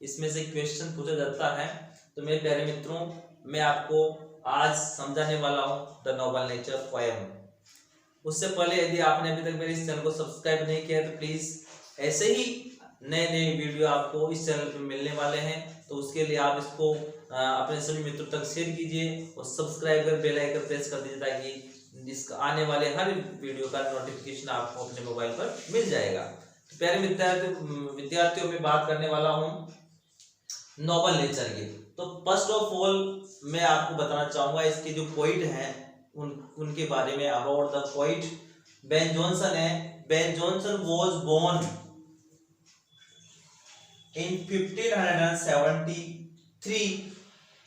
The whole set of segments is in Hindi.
इसमें से क्वेश्चन पूछा जाता है। तो मेरे प्यारे मित्रों, मैं आपको आज समझाने वाला हूँ द नोबल नेचर पोएम। उससे पहले यदि आपने अभी तक मेरे इस चैनल को सब्सक्राइब नहीं किया है तो प्लीज ऐसे ही नए नए वीडियो आपको इस चैनल पे मिलने वाले हैं, तो उसके लिए आप इसको अपने सभी मित्रों तक शेयर कीजिए और सब्सक्राइब कर बेल आइकन प्रेस कर दीजिए ताकि इसका आने वाले हर वीडियो का नोटिफिकेशन आपको अपने मोबाइल पर मिल जाएगा। तो प्यारे विद्यार्थियों में बात करने वाला हूँ नोबल नेचर की। तो फर्स्ट ऑफ ऑल मैं आपको बताना चाहूंगा इसके जो पोइट हैं उनके बारे में। About the poet Ben Jonson है। Ben Jonson was born in 1573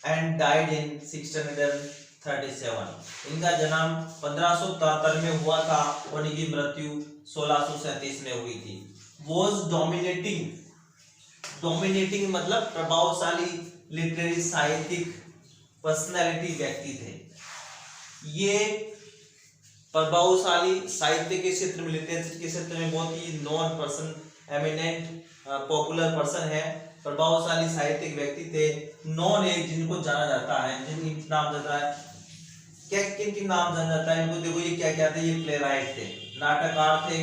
and died in 1637। इनका जन्म 1573 में हुआ था और इनकी मृत्यु 1637 में हुई थी। was dominating मतलब प्रभावशाली लिटरेरी साहित्यिक पर्सनैलिटी व्यक्ति थे। ये प्रभावशाली साहित्य के क्षेत्र में, लिटरेचर के क्षेत्र में बहुत ही known person, eminent popular person है, प्रभावशाली साहित्यिक व्यक्ति थे। नॉन एक जिनको जाना जाता है, जिनकी नाम जाता है, क्या किन नाम जाना जाता है इनको। देखो ये क्या क्या थे, ये प्ले राइट थे, नाटककार थे,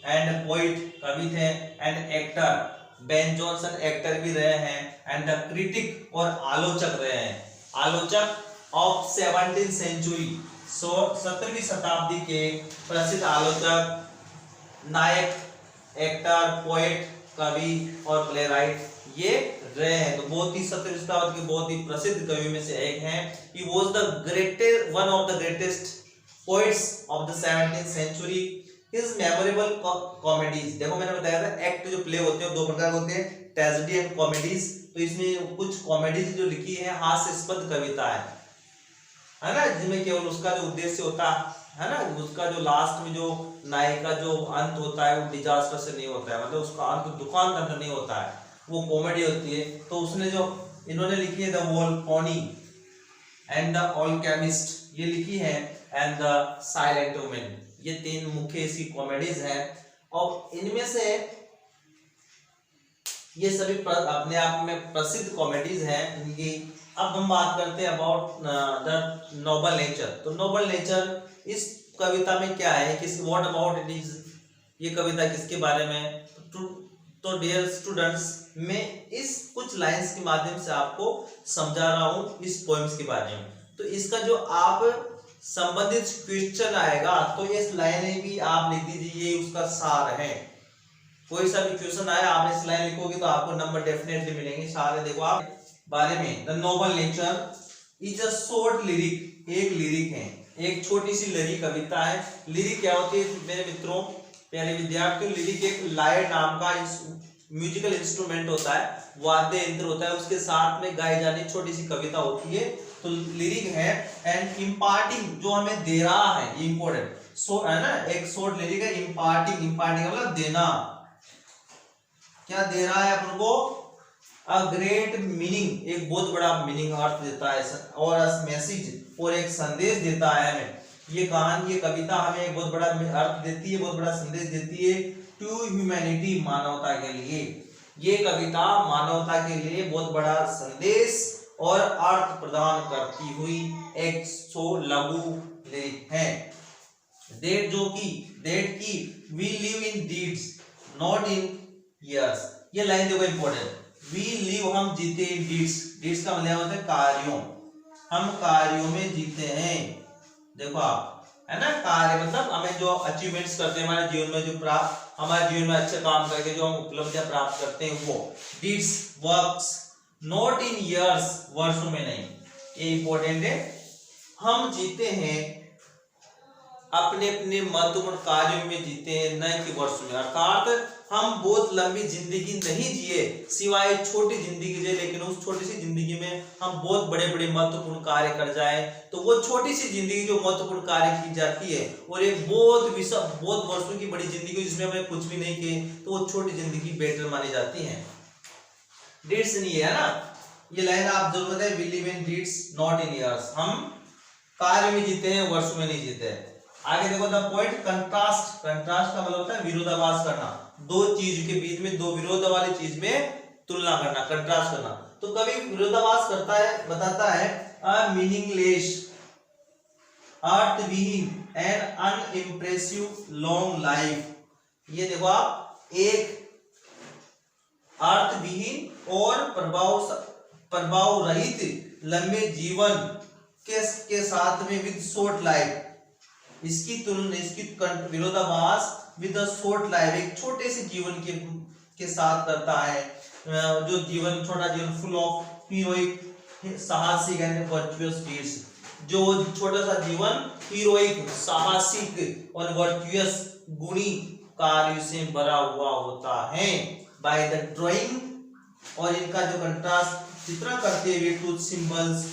एंड पोइट कवि थे, and actor. Ben Jonson actor भी रहे हैं, एंड द क्रिटिक और आलोचक रहे हैं। आलोचक ऑफ 17th सेंचुरी, 17वीं शताब्दी के प्रसिद्ध आलोचक, नायक, एक्टर, पोएट, कवि और प्लेराइट ये रहे हैं। तो बहुत ही 17वीं शताब्दी के बहुत ही प्रसिद्ध कवि में से एक हैं। He was the greatest, one of the greatest poets of the 17th century. His memorable comedies, देखो मैंने बताया था एक्ट जो प्ले होते हैं दो प्रकार के होते हैं, ट्रेजेडी एंड कॉमेडीज। तो इसमें कुछ कॉमेडीज जो लिखी है हास्यास्पद कविता है ना, जिसमें केवल उसका जो उद्देश्य होता है ना, उसका जो लास्ट में जो नायक का जो अंत होता है वो डिजास्टर से नहीं होता है, मतलब उसका अंत दुखांत नहीं होता है, वो कॉमेडी होती है। तो उसने जो इन्होंने लिखी है द वोल्पोनी एंड द ऑलकेमिस्ट ये लिखी है, एंड द साइलेंट वुमेन, ये तीन मुख्य इसकी कॉमेडीज हैं। और इनमें से ये सभी अपने आप में प्रसिद्ध कॉमेडीज हैं इनकी। अब हम बात करते हैं अबाउट द नोबल नेचर। तो नोबल नेचर इस कविता में क्या है, किस व्हाट अबाउट इट इज, ये कविता किसके बारे में। तो डियर स्टूडेंट्स, मैं इस कुछ लाइंस के माध्यम से आपको समझा रहा हूँ इस पोएम्स के बारे में। तो इसका जो आप संबंधित क्वेश्चन आएगा तो इस लाइन भी आप लिख दीजिए, ये उसका सार है। कोई सा भी क्वेश्चन आया आप इस लाइन लिखोगे तो आपको नंबर डेफिनेटली मिलेंगे सारे। देखो आप बारे में the Nobel nature is a short lyric, एक लिरिक है, एक छोटी सी लघु कविता है। लिरिक क्या होती है मेरे मित्रों, प्यारे विद्यार्थियों, लिरिक एक लायर नाम का म्यूजिकल इंस्ट्रूमेंट होता है, वाद्य यंत्र होता है, उसके साथ में गाई जाने छोटी सी कविता होती है, तो लिरिक है। एंड इम्पार्टिंग जो हमें दे रहा है, इम्पोर्टेंट है ना, एक शॉर्ट लिरिक है। इम्पार्टिंग मतलब देना, क्या दे रहा है अपन को, अ ग्रेट मीनिंग, एक बहुत बड़ा मीनिंग अर्थ देता है, और मैसेज और एक संदेश देता है हमें। ये कहानी, ये कविता हमें एक बहुत बड़ा अर्थ देती है, बहुत बड़ा संदेश देती है टू ह्यूमैनिटी, मानवता के लिए। ये कविता मानवता के लिए बहुत बड़ा संदेश और अर्थ प्रदान करती हुई एक लघु लिरिक है। डेट की we live in deeds not in years, ये लाइन देखो इंपॉर्टेंट। वी लिव हम जीते इन डीड्स का मतलब होता है कार्यों, हम कार्यों में जीते हैं। देखो आप है ना, कार्य मतलब हमें जो अचीवमेंट्स करते हैं हमारे जीवन में, जो प्राप्त हमारे जीवन में अच्छे काम करके जो हम उपलब्धियां प्राप्त करते हैं वो deeds, works, not in years, वर्षों में नहीं, ये इंपॉर्टेंट है। हम जीते हैं अपने अपने महत्वपूर्ण कार्यों में जीते हैं, न कि वर्षों में। अर्थात हम बहुत लंबी जिंदगी नहीं जिए, सिवाय छोटी जिंदगी जिए, लेकिन उस छोटी सी जिंदगी में हम बहुत बड़े बड़े महत्वपूर्ण कार्य कर जाएं, तो वो छोटी सी जिंदगी जो महत्वपूर्ण कार्य की जाती है, और एक बहुत वर्षों की बड़ी जिंदगी जिसमें हमने कुछ भी नहीं किए, तो वो छोटी जिंदगी बेटर मानी जाती है। डीड्स नहीं है ना, ये लाइन आप जरूर बताएं, we live in deeds not in years, हम कार्य में जीते हैं, वर्षों में नहीं जीते। आगे देखो द पोएट कंट्रास्ट का मतलब होता है विरोधाभास करना, दो चीज के बीच में, दो विरोध वाली चीज में तुलना करना, कंट्रास्ट करना। तो कवि विरोधाभास करता है, बताता है अ मीनिंगलेस, अर्थविहीन एंड अनइम्प्रेसिव लॉन्ग लाइफ। ये देखो आप, एक अर्थविहीन और प्रभाव रहित लंबे जीवन के साथ में विद शॉर्ट लाइफ, इसकी तुलना, इसकी विरोधाभास विद अ शॉर्ट लाइफ, एक छोटे से जीवन के साथ करता है। जो जीवन, छोटा जीवन फुल ऑफ हीरोइक, साहसिक एंड वर्चुअस डीड्स, जो छोटा सा जीवन हीरोइक, साहसिक और वर्चुअस गुणी कार्य से भरा हुआ होता है। बाय द ड्राइंग, और इनका जो कंट्रास्ट चित्रण करते हुए टू सिंबल्स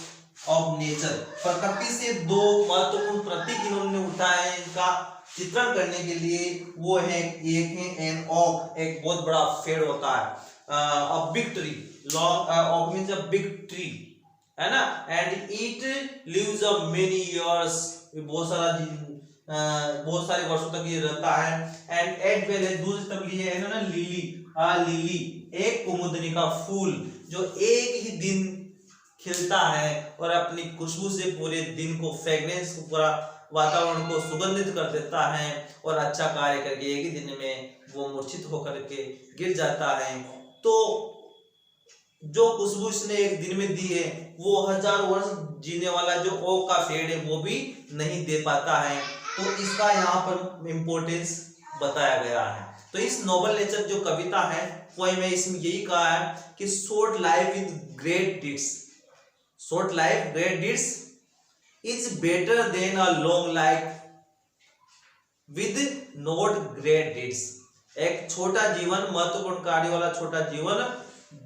ऑफ नेचर, प्रकृति से दो महत्वपूर्ण प्रतीक इन्होंने उठाए हैं इनका चित्रण करने के लिए। वो है, एक है एन ऑक, एक बहुत बड़ा पेड़ होता है, a big tree, long oak means a big tree, है ना, and it lives a many years, बहुत सारे वर्षों तक ये रहता है। एंड एट वेल एज, दूसरी तरफ लिए है ना लिली, लिली एक कुमुदनी का फूल जो एक ही दिन खिलता है और अपनी खुशबू से पूरे दिन को, फ्रेग्रेंस को, पूरा वातावरण को सुगंधित कर देता है, और अच्छा कार्य करके एक ही दिन में वो मूर्छित होकर के गिर जाता है। तो जो खुशबू इसने एक दिन में दी है वो 1000 वर्ष जीने वाला जो ओक का पेड़ है वो भी नहीं दे पाता है। तो इसका यहाँ पर इम्पोर्टेंस बताया गया है। तो इस नोबल नेचर जो कविता है वही में इसमें यही कहा है कि short life with great deeds, short life great deeds is better than a long life with not great deeds. एक छोटा जीवन, महत्वपूर्ण कार्य वाला छोटा जीवन,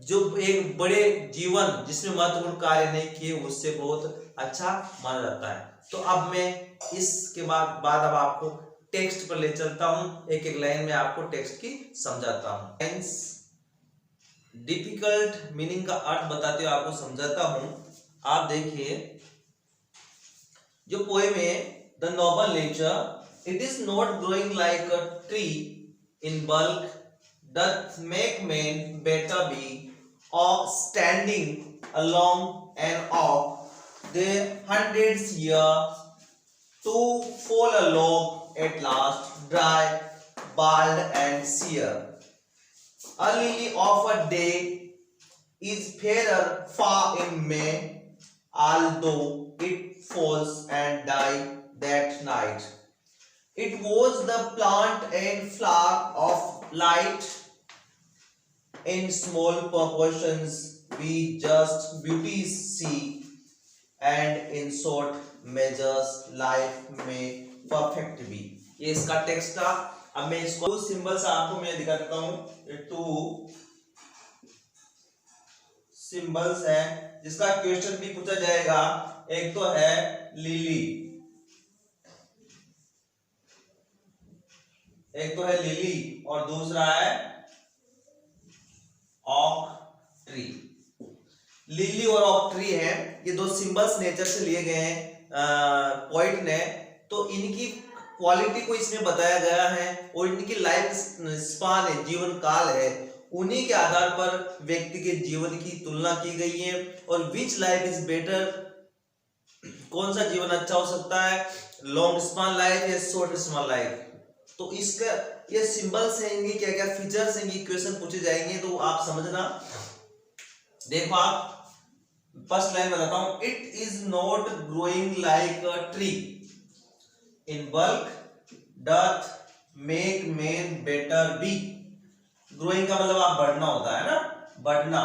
जो एक बड़े जीवन जिसमें महत्वपूर्ण कार्य नहीं किए, उससे बहुत अच्छा माना जाता है। तो अब मैं इसके बाद अब आपको टेक्स्ट पर ले चलता हूं, एक एक लाइन में आपको टेक्स्ट की समझाता हूं। डिफिकल्ट मीनिंग का अर्थ बताते हुए आपको समझाता हूं। आप देखिए, जो पोएम है the Nobel nature, it is not growing like a tree in bulk doth make men better be, or standing along an oak their hundreds year to fall a log at last, dry, bald and sere. A lily of a day is fairer far in May, although it falls and dies that night. It was the plant and flower of light. In small proportions we just beauties see, and in short measures life may perfect be. ये इसका टेक्स्ट था। अब मैं इसको सिंबल्स आपको मैं दिखा देता हूँ। ये 2 सिंबल्स है जिसका क्वेश्चन भी पूछा जाएगा। एक तो है लिली, एक तो है लिली और दूसरा है ऑक ट्री। लिली और ऑक ट्री है, ये दो सिंबल्स नेचर से लिए गए हैं पोइट ने। तो इनकी क्वालिटी को इसमें बताया गया है और इनकी लाइफ स्पान है, जीवन काल है, उन्हीं के आधार पर व्यक्ति के जीवन की तुलना की गई है। और विच लाइफ इज बेटर, कौन सा जीवन अच्छा हो सकता है, लॉन्ग स्पान लाइफ या शॉर्ट स्पान लाइफ। तो इसका ये सिंबल्स हैं, इनके क्या क्या फीचर्स हैं, ये क्वेश्चन पूछे जाएंगे तो आप समझना। देखो आप फर्स्ट लाइन बताता हूं, it is not growing like a tree in bulk doth make man better be. Growing का मतलब आप बढ़ना होता है ना, बढ़ना।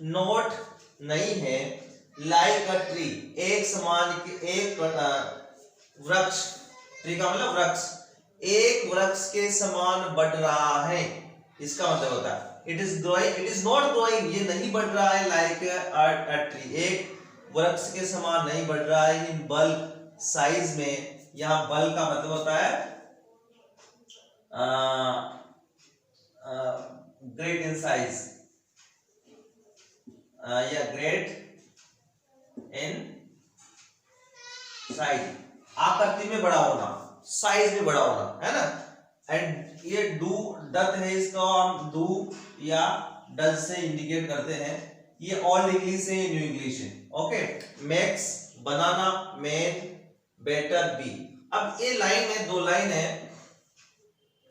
नॉट नहीं है, लाइक अ ट्री एक समान, एक वृक्ष, ट्री का मतलब वृक्ष, एक वृक्ष के समान बढ़ रहा है, इसका मतलब होता है it is growing, it is not growing, ये नहीं बढ़ रहा है लाइक अ ट्री, एक वृक्ष के समान नहीं बढ़ रहा है इन बल्क साइज में। यहाँ बल्क का मतलब होता है ग्रेट इन साइज, या ग्रेट इन साइज, आकृति में बड़ा होना, साइज में बड़ा होना, है ना। एंड ये डथ है, इसको हम डू या डज से इंडिकेट करते हैं। ये ओल्ड इंग्लिश है, न्यू इंग्लिश है। ओके, मेक्स बनाना, मेन, बेटर, बी। अब ये लाइन है, दो लाइन है,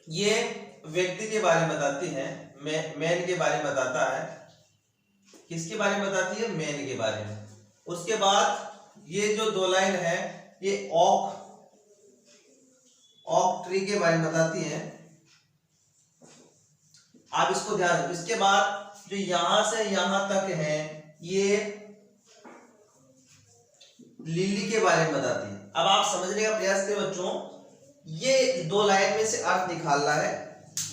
ये व्यक्ति के बारे में बताती है, मैन के बारे में बताता है। किसके बारे में बताती है? मैन के बारे में। उसके बाद ये जो दो लाइन है ये ओक ट्री के बारे में बताती है। आप इसको ध्यान रखो। इसके बाद जो यहां से यहां तक है ये लिली के बारे में बताती है। अब आप समझने का प्रयास करें बच्चों, ये दो लाइन में से अर्थ निकालना है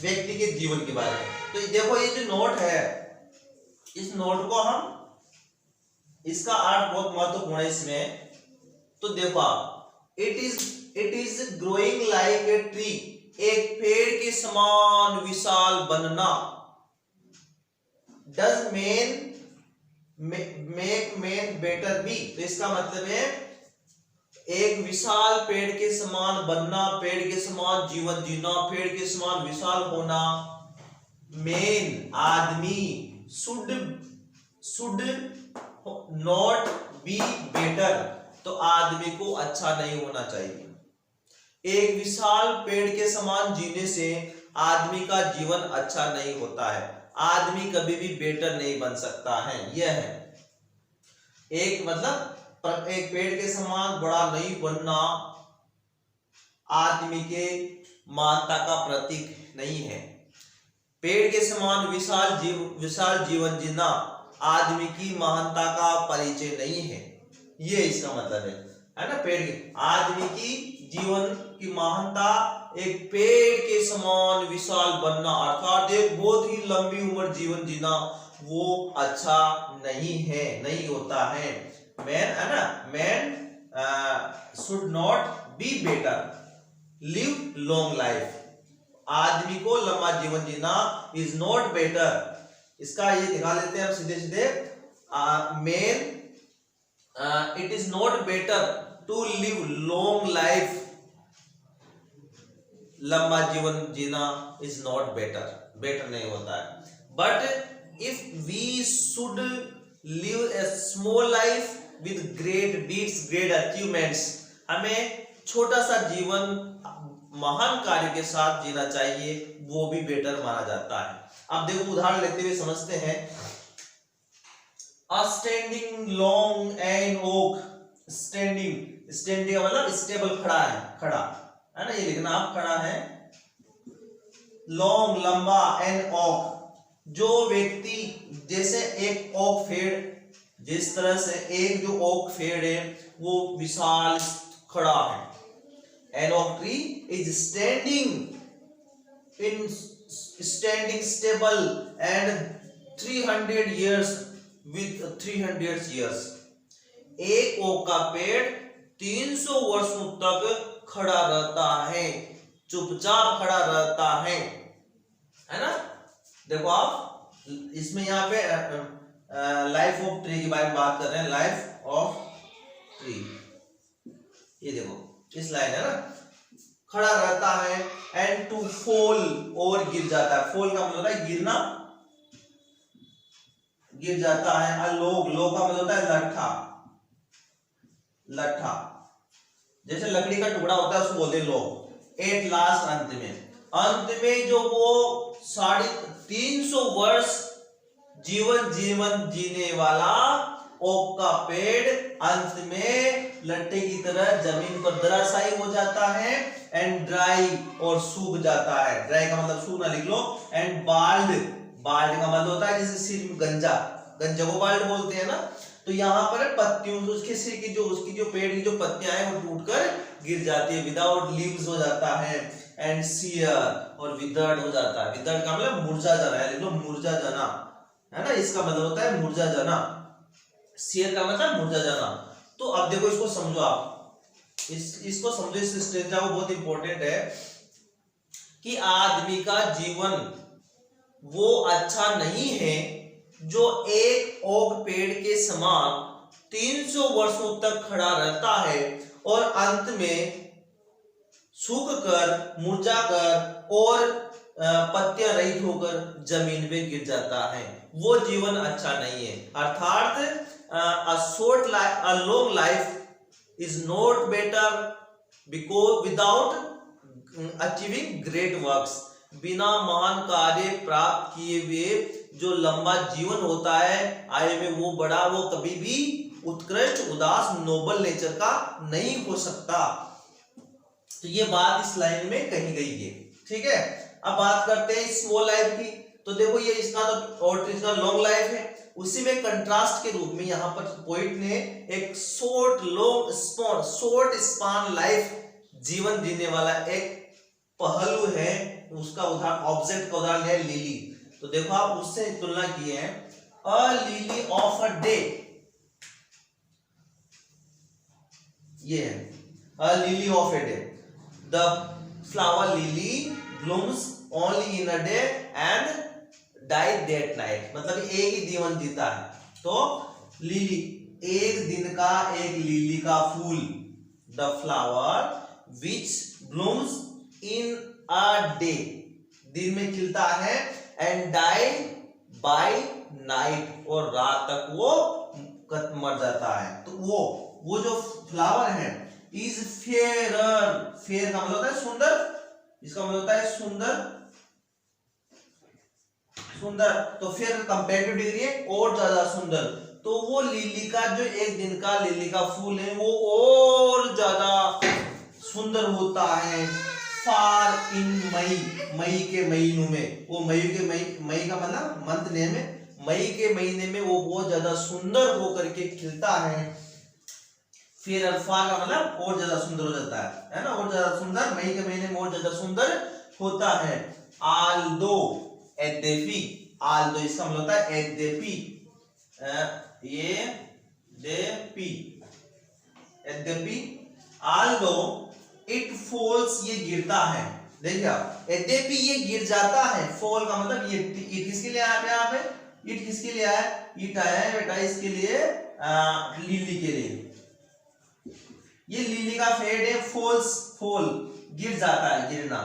व्यक्ति के जीवन के बारे में। तो देखो ये जो नोट है, इस नोट को हम, इसका अर्थ बहुत महत्वपूर्ण है इसमें। तो देखो आप, it is growing like a tree, एक पेड़ के समान विशाल बनना। Does make man better be, तो इसका मतलब है एक विशाल पेड़ के समान बनना, पेड़ के समान जीवन जीना, पेड़ के समान विशाल होना। मैन आदमी, शुड नॉट बी बेटर, तो आदमी को अच्छा नहीं होना चाहिए। एक विशाल पेड़ के समान जीने से आदमी का जीवन अच्छा नहीं होता है। आदमी कभी भी बेटर नहीं बन सकता है। यह है एक मतलब, एक पेड़ के समान बड़ा नहीं बनना आदमी के महानता का प्रतीक नहीं है। पेड़ के समान विशाल जीवन जीना आदमी की महानता का परिचय नहीं है। ये इसका मतलब है ना। पेड़ के आदमी की जीवन की महानता एक पेड़ के समान विशाल बनना, अर्थात एक बहुत ही लंबी उम्र जीवन जीना, वो अच्छा नहीं है, नहीं होता है। मैन है ना, man should not be better, live long life, आदमी को लंबा जीवन जीना इज नॉट बेटर। इसका ये दिखा लेते हैं हम सीधे सीधे। Man it is not better to live long life, लंबा जीवन जीना इज नॉट बेटर, बेटर नहीं होता है। But if we should live a small life with great deeds, great achievements, हमें छोटा सा जीवन महान कार्य के साथ जीना चाहिए, वो भी बेटर माना जाता है। अब देखो उदाहरण लेते हुए समझते हैं। A standing long an oak, standing का मतलब स्टेबल, खड़ा है, खड़ा है ना, ये लिखना आप, खड़ा है। लॉन्ग लंबा, एन ओक, जो व्यक्ति, जैसे एक ओक पेड़, जिस तरह से एक जो ओक पेड़ है वो विशाल खड़ा है। An oak tree is standing stable and 300 years with 300 years, एक ओक का पेड़ 300 वर्षों तक खड़ा रहता है, चुपचाप खड़ा रहता है ना। देखो आप, इसमें यहाँ पे लाइफ ऑफ ट्री की बारे में बात कर रहे हैं, लाइफ ऑफ ट्री। ये देखो इस लाइन है ना, खड़ा रहता है, एंड टू फॉल, और गिर जाता है। फॉल का मतलब है गिरना, गिर जाता है। लोग का मतलब होता है लट्ठा, लट्ठा, जैसे लकड़ी का टुकड़ा होता है उसको बोलते हैं लोग। एट लास्ट, अंत में जो वो 350 वर्ष जीवन जीने वाला ओक का पेड़ अंत में लट्टे की तरह जमीन पर धराशायी हो जाता है, एंड ड्राई, और सूख जाता है। ड्राई का मतलब सूखना लिख लो। एंड बाल्ड का मतलब होता है जैसे सिर में गंजा को बाल्ड बोलते हैं ना। तो यहाँ पर पत्तियों, उसके सिर की उसकी जो पेड़ की जो पत्तियां हैं वो टूटकर गिर जाती है। विदाउट लीव्स हो जाता है, एंड सियर, और विदर्ड हो जाता है। विदर्ड का मतलब मुरझा जाना है, लिख लो मुरझा जाना है ना, इसका मतलब होता है मुरझा जाना। सियर का मतलब मुरझा जाना। तो अब देखो इसको समझो आप, इसको समझो, इस स्टेज को, बहुत इंपॉर्टेंट है कि आदमी का जीवन वो अच्छा नहीं है जो एक ओक पेड़ के समान 300 वर्षों तक खड़ा रहता है और अंत में सूख कर, मुरझा कर और पत्तियां रहित होकर जमीन पे गिर जाता है, वो जीवन अच्छा नहीं है। अर्थात a long life is not better because without achieving great works, बिना महान कार्य प्राप्त किए हुए जो लंबा जीवन होता है आयु में वो बड़ा, वो कभी भी उत्कृष्ट, उदास, नोबल नेचर का नहीं हो सकता। तो ये बात इस लाइन में कही गई है, ठीक है। अब बात करते हैं स्मॉल लाइफ की। तो देखो ये इसका तो और इसका लॉन्ग लाइफ है, उसी में कंट्रास्ट के रूप में यहाँ पर पोइट ने एक शॉर्ट स्पान लाइफ जीवन जीने वाला एक पहलू है, उसका उदाहरण ऑब्जेक्ट का उदाहरण है लिली। तो देखो आप उससे तुलना किए हैं, a lily of a day, ये है a lily of a day, the flower lily blooms only in a day and die that night, मतलब एक ही जीवन जीता है। तो लिली एक दिन का एक लिली का फूल, the flower which blooms in a day, दिन में खिलता है, एंड डाई बाय नाइट, और रात तक वो मर जाता है। तो वो जो फ्लावर है इज फेयर, फेयर का मतलब होता है सुंदर, इसका मतलब होता है सुंदर, सुंदर तो फिर कंपेरेटिव डिग्री है और ज्यादा सुंदर। तो वो लिली का जो एक दिन का लिली का फूल है वो और ज्यादा सुंदर होता है फार इन मई, मई के महीनों में, वो मई का मतलब मंथ नेम है, मई के महीने में वो बहुत ज्यादा सुंदर होकर के खिलता है। फिर अल्फा का मतलब और ज्यादा सुंदर हो जाता है ना, और ज्यादा सुंदर, मई के महीने में और ज्यादा सुंदर होता है। आल्दो एदेपी, आल्दो इसका मतलब होता है एदेपी, ये देपी, एदेपी, आल्दो इट फॉल्स, ये गिरता है, देखिए आप, एदेपी ये गिर जाता है, फॉल का मतलब ये इट किसके लिए आया यहाँ पे, इट किसके लिए आया, इट आया है बेटा इसके लिए, लिली के लिए, ये लिली का फेड है, फॉल्स, फॉल गिर जाता है, गिरना,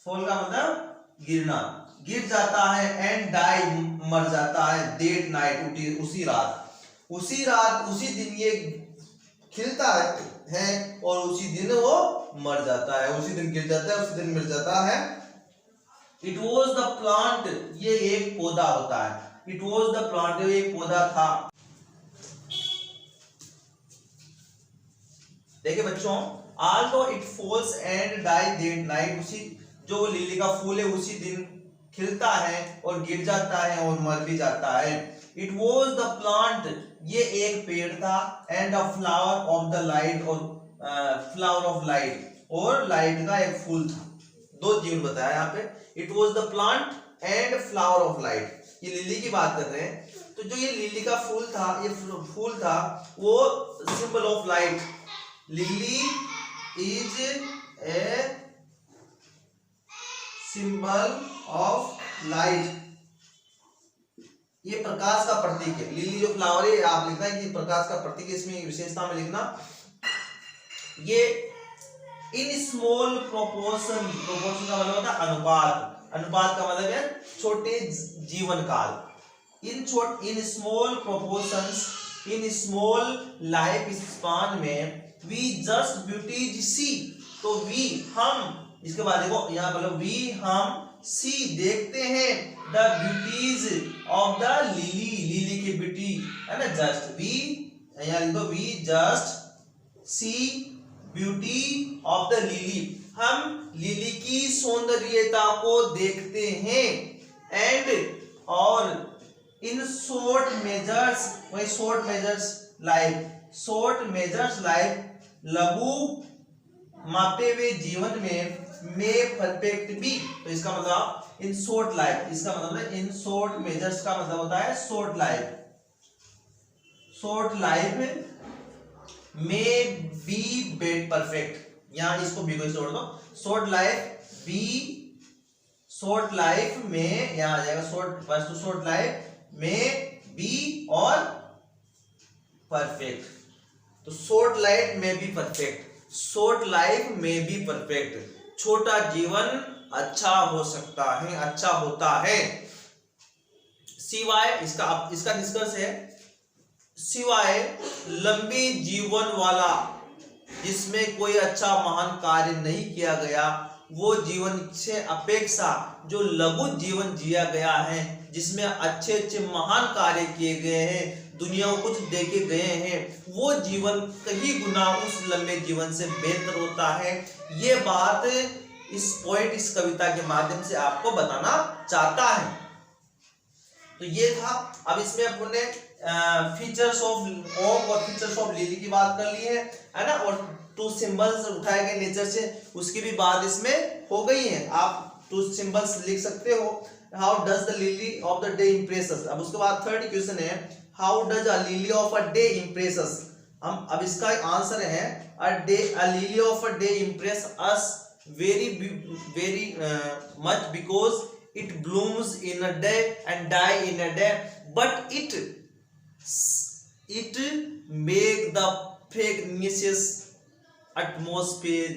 फॉल का मतलब गिरना, गिर जाता है, एंड डाई मर जाता है, दैट नाइट, उसी रात उसी दिन ये खिलता है और उसी दिन वो मर जाता है, उसी दिन गिर जाता है, उसी दिन मर जाता है। इट वॉज द प्लांट, ये एक पौधा होता है, इट वॉज द प्लांट, ये एक पौधा था। देखिए बच्चों, although it falls and die that night, उसी जो लिली का फूल है उसी दिन खिलता है और गिर जाता है और मर भी जाता है। It was the plant, ये एक पेड़ था, and a flower of the light, और flower of light, और लाइट का एक फूल था, दो जीवन बताया यहाँ पे। It was the plant and flower of light, ये लिली की बात कर रहे हैं। तो जो ये लिली का फूल था, ये फूल था वो symbol of light, lily is a symbol of light, ये प्रकाश का प्रतीक है। लिली जो फ्लावर है आप लिखना है कि प्रकाश का प्रतीक है, इसमें विशेषता में लिखना। ये इन स्मॉल प्रोपोर्शन, प्रोपोर्शन का मतलब होता है अनुपात, अनुपात का मतलब है छोटे जीवन काल। In small proportions, in small life span में वी जस्ट ब्यूटीज सी, तो वी हम, इसके बाद देखो यहाँ पर वी हम सी देखते हैं the beauties of the lily, lily की ब्यूटी है ना, जस्ट वी, यहाँ लिख दो we just see beauty of the lily, हम लिली की सौंदर्यता को देखते हैं। एंड और इन शॉर्ट मेजर्स, वही short measures life, short measures life, लघु मापे हुए जीवन में परफेक्ट भी, तो इसका मतलब इन शॉर्ट लाइफ, इसका मतलब है इन शॉर्ट मेजर्स का मतलब होता है शॉर्ट लाइफ, शॉर्ट लाइफ में बी बेड परफेक्ट, यहां इसको बी को छोड़ दो, short life be, short life में यहां आ जाएगा शॉर्ट, फर्स्ट शॉर्ट लाइफ में बी और परफेक्ट, तो शॉर्ट लाइफ में बी परफेक्ट, शॉर्ट लाइफ में बी परफेक्ट, छोटा जीवन अच्छा हो सकता है, अच्छा होता है। सिवाय इसका निष्कर्ष है, सिवाय लंबी जीवन वाला जिसमें कोई अच्छा महान कार्य नहीं किया गया, वो जीवन से अपेक्षा जो लघु जीवन जिया गया है, जिसमें अच्छे अच्छे महान कार्य किए गए हैं, दुनिया को कुछ देके गए हैं, वो जीवन कई गुना उस लंबे जीवन से बेहतर होता है। ये बात इस पोएट इस कविता के माध्यम से आपको बताना चाहता है। तो ये था। अब इसमें अपने फीचर्स ऑफ ओम और फीचर्स ऑफ लिली की बात कर ली है ना, और टू सिंबल्स उठाए गए नेचर से, उसकी भी बात इसमें हो गई है। आप टू सिंबल्स लिख सकते हो। How does the lily of the day impress us. अब उसके बाद थर्ड क्वेश्चन है, how does a lily of a day impress us. हम अब इसका आंसर है, a lily of a day impress us very much because it blooms in a day and die in a day, but it make the pernicious atmosphere